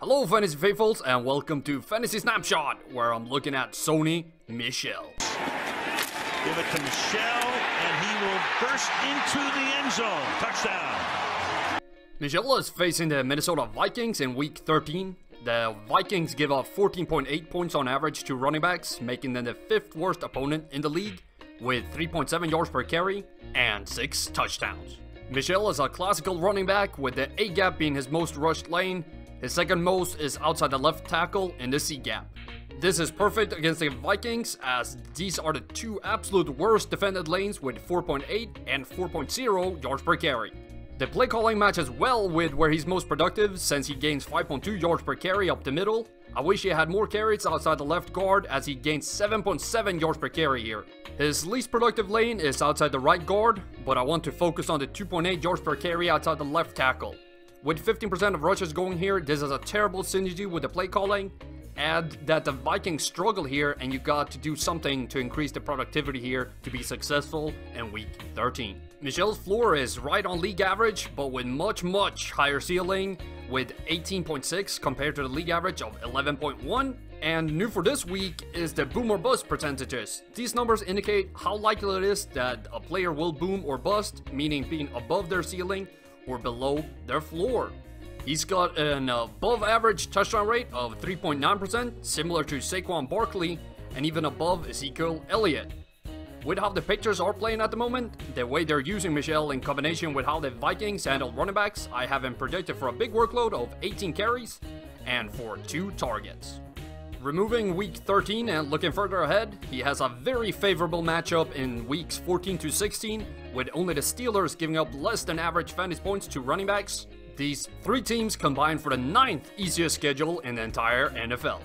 Hello Fantasy Faithfuls and welcome to Fantasy Snapshot, where I'm looking at Sony Michel. Give it to Michel and he will burst into the end zone. Touchdown. Michel is facing the Minnesota Vikings in week 13. The Vikings give up 14.8 points on average to running backs, making them the 5th worst opponent in the league, with 3.7 yards per carry and 6 touchdowns. Michel is a classical running back, with the A gap being his most rushed lane. His second most is outside the left tackle in the C gap. This is perfect against the Vikings, as these are the two absolute worst defended lanes with 4.8 and 4.0 yards per carry. The play calling matches well with where he's most productive, since he gains 5.2 yards per carry up the middle. I wish he had more carries outside the left guard, as he gains 7.7 yards per carry here. His least productive lane is outside the right guard, but I want to focus on the 2.8 yards per carry outside the left tackle. With 15% of rushes going here, this is a terrible synergy with the play calling. Add that the Vikings struggle here, and you got to do something to increase the productivity here to be successful in week 13. Michel's floor is right on league average, but with much higher ceiling, with 18.6 compared to the league average of 11.1. And new for this week is the boom or bust percentages. These numbers indicate how likely it is that a player will boom or bust, meaning being above their ceiling or below their floor. He's got an above average touchdown rate of 3.9%, similar to Saquon Barkley, and even above Ezekiel Elliott. With how the Patriots are playing at the moment, the way they're using Michel in combination with how the Vikings handle running backs, I have him predicted for a big workload of 18 carries and for 2 targets. Removing week 13 and looking further ahead, he has a very favorable matchup in weeks 14 to 16, with only the Steelers giving up less than average fantasy points to running backs. These 3 teams combine for the 9th easiest schedule in the entire NFL.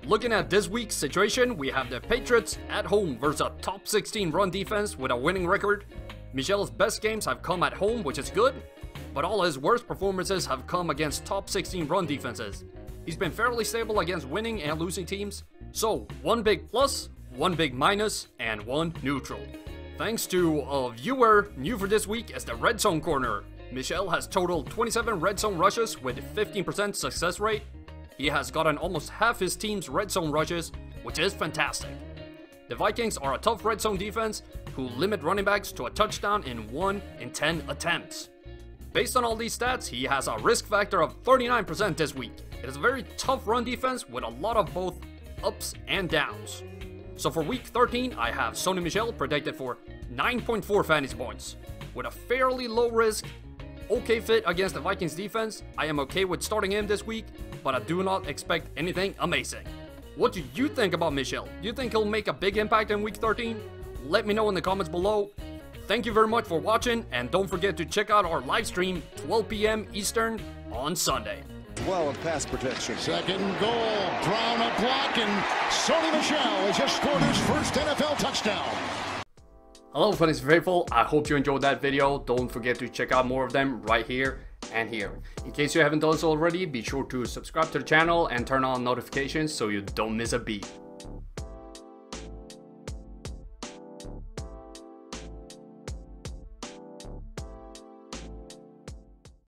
Looking at this week's situation, we have the Patriots at home versus a top 16 run defense with a winning record. Michel's best games have come at home, which is good, but all his worst performances have come against top 16 run defenses. He's been fairly stable against winning and losing teams, so 1 big plus, 1 big minus, and 1 neutral. Thanks to a viewer new for this week as the Red Zone Corner. Michel has totaled 27 red zone rushes with 15% success rate. He has gotten almost half his team's red zone rushes, which is fantastic. The Vikings are a tough red zone defense who limit running backs to a touchdown in 1 in 10 attempts. Based on all these stats, he has a risk factor of 39% this week. It is a very tough run defense with a lot of both ups and downs. So for week 13, I have Sony Michel predicted for 9.4 fantasy points. With a fairly low risk, okay fit against the Vikings defense, I am okay with starting him this week, but I do not expect anything amazing. What do you think about Michel? Do you think he'll make a big impact in week 13? Let me know in the comments below. Thank you very much for watching, and don't forget to check out our live stream 12 p.m. Eastern on Sunday. Well in pass protection. Second goal, Brown a block, and Sony Michel has just scored his first NFL touchdown. Hello Fantasy Faithful, I hope you enjoyed that video. Don't forget to check out more of them right here and here. In case you haven't done so already, be sure to subscribe to the channel and turn on notifications so you don't miss a beat.